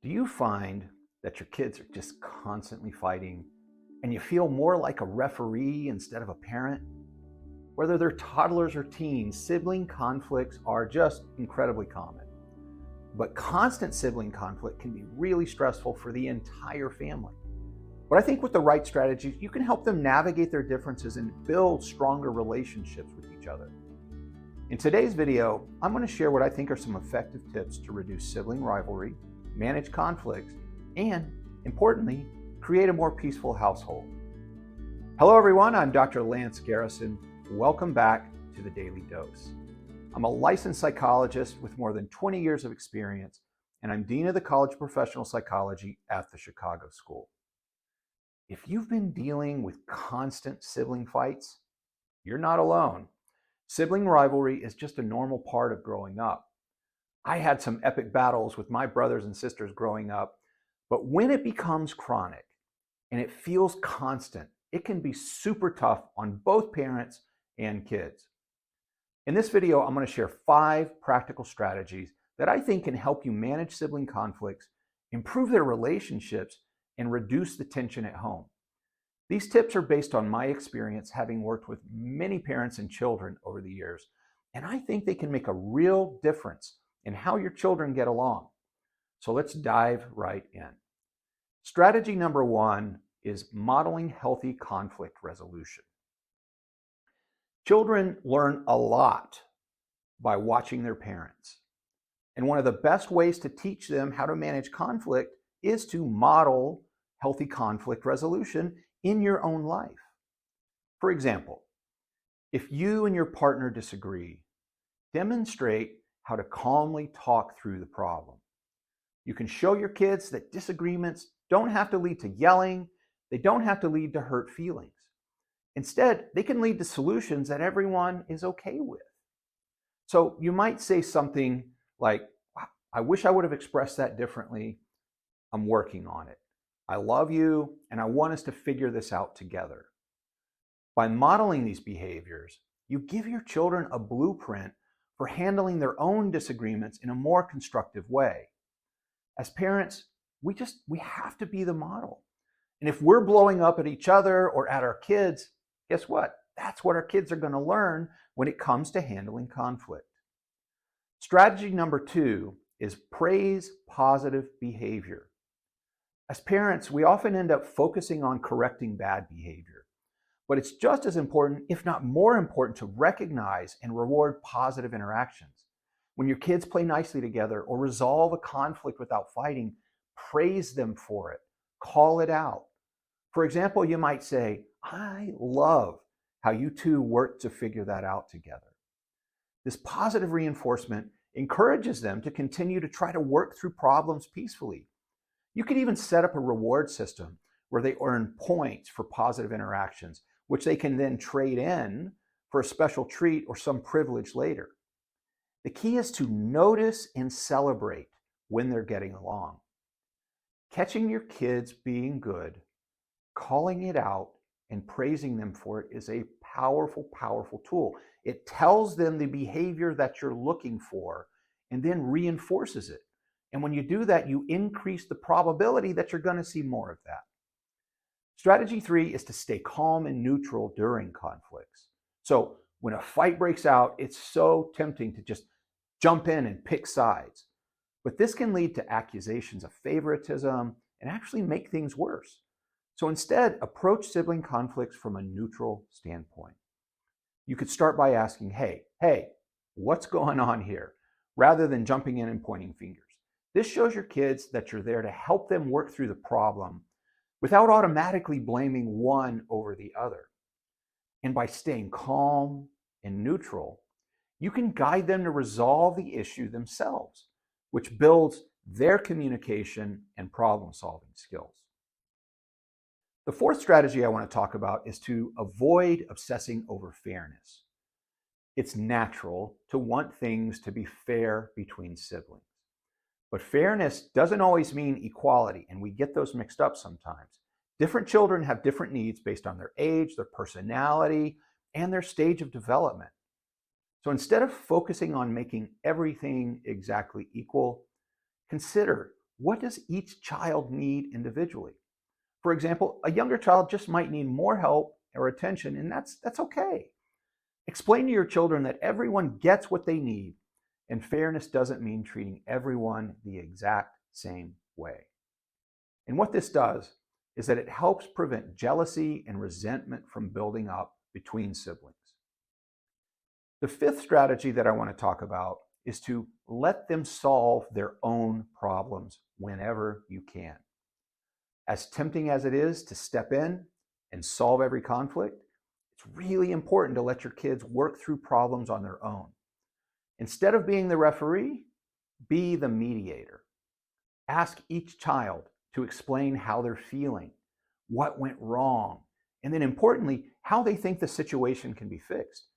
Do you find that your kids are just constantly fighting and you feel more like a referee instead of a parent? Whether they're toddlers or teens, sibling conflicts are just incredibly common. But constant sibling conflict can be really stressful for the entire family. But I think with the right strategies, you can help them navigate their differences and build stronger relationships with each other. In today's video, I'm going to share what I think are some effective tips to reduce sibling rivalry, manage conflicts, and, importantly, create a more peaceful household. Hello everyone, I'm Dr. Lance Garrison. Welcome back to the Daily Dose. I'm a licensed psychologist with more than 20 years of experience, and I'm Dean of the College of Professional Psychology at the Chicago School. If you've been dealing with constant sibling fights, you're not alone. Sibling rivalry is just a normal part of growing up. I had some epic battles with my brothers and sisters growing up, but when it becomes chronic and it feels constant, it can be super tough on both parents and kids. In this video, I'm going to share 5 practical strategies that I think can help you manage sibling conflicts, improve their relationships, and reduce the tension at home. These tips are based on my experience having worked with many parents and children over the years, and I think they can make a real difference in how your children get along. So let's dive right in. Strategy number 1 is modeling healthy conflict resolution. Children learn a lot by watching their parents. And one of the best ways to teach them how to manage conflict is to model healthy conflict resolution in your own life. For example, if you and your partner disagree, demonstrate how to calmly talk through the problem. You can show your kids that disagreements don't have to lead to yelling, they don't have to lead to hurt feelings. Instead, they can lead to solutions that everyone is okay with. So you might say something like, I wish I would have expressed that differently. I'm working on it. I love you, and I want us to figure this out together. By modeling these behaviors, you give your children a blueprint for handling their own disagreements in a more constructive way. As parents, we have to be the model. And if we're blowing up at each other or at our kids, guess what? That's what our kids are going to learn when it comes to handling conflict. Strategy number 2 is praise positive behavior. As parents, we often end up focusing on correcting bad behavior, but it's just as important, if not more important, to recognize and reward positive interactions. When your kids play nicely together or resolve a conflict without fighting, praise them for it. Call it out. For example, you might say, I love how you two worked to figure that out together. This positive reinforcement encourages them to continue to try to work through problems peacefully. You could even set up a reward system where they earn points for positive interactions, which they can then trade in for a special treat or some privilege later. The key is to notice and celebrate when they're getting along. Catching your kids being good, calling it out, and praising them for it is a powerful, powerful tool. It tells them the behavior that you're looking for and then reinforces it. And when you do that, you increase the probability that you're going to see more of that. Strategy 3 is to stay calm and neutral during conflicts. So when a fight breaks out, it's so tempting to just jump in and pick sides. But this can lead to accusations of favoritism and actually make things worse. So instead, approach sibling conflicts from a neutral standpoint. You could start by asking, hey, what's going on here? Rather than jumping in and pointing fingers. This shows your kids that you're there to help them work through the problem without automatically blaming one over the other. And by staying calm and neutral, you can guide them to resolve the issue themselves, which builds their communication and problem-solving skills. The 4th strategy I want to talk about is to avoid obsessing over fairness. It's natural to want things to be fair between siblings. But fairness doesn't always mean equality, and we get those mixed up sometimes. Different children have different needs based on their age, their personality, and their stage of development. So instead of focusing on making everything exactly equal, consider what does each child need individually? For example, a younger child just might need more help or attention, and that's okay. Explain to your children that everyone gets what they need, and fairness doesn't mean treating everyone the exact same way. And what this does is that it helps prevent jealousy and resentment from building up between siblings. The fifth strategy that I want to talk about is to let them solve their own problems whenever you can. As tempting as it is to step in and solve every conflict, it's really important to let your kids work through problems on their own. Instead of being the referee, be the mediator. Ask each child to explain how they're feeling, what went wrong, and then importantly, how they think the situation can be fixed.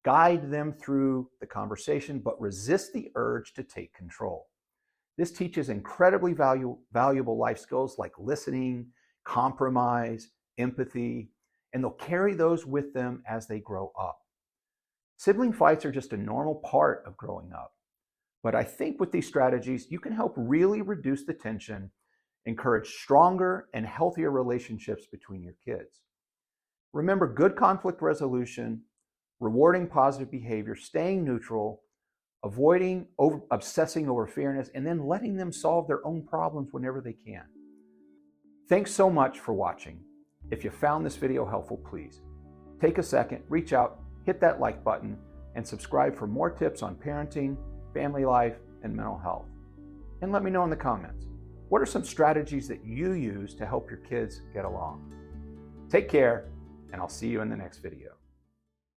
Guide them through the conversation, but resist the urge to take control. This teaches incredibly valuable life skills like listening, compromise, empathy, and they'll carry those with them as they grow up. Sibling fights are just a normal part of growing up. But I think with these strategies, you can help really reduce the tension, encourage stronger and healthier relationships between your kids. Remember, good conflict resolution, rewarding positive behavior, staying neutral, avoiding obsessing over fairness, and then letting them solve their own problems whenever they can. Thanks so much for watching. If you found this video helpful, please take a second, reach out, hit that like button, and subscribe for more tips on parenting, family life, and mental health. And let me know in the comments, what are some strategies that you use to help your kids get along? Take care, and I'll see you in the next video.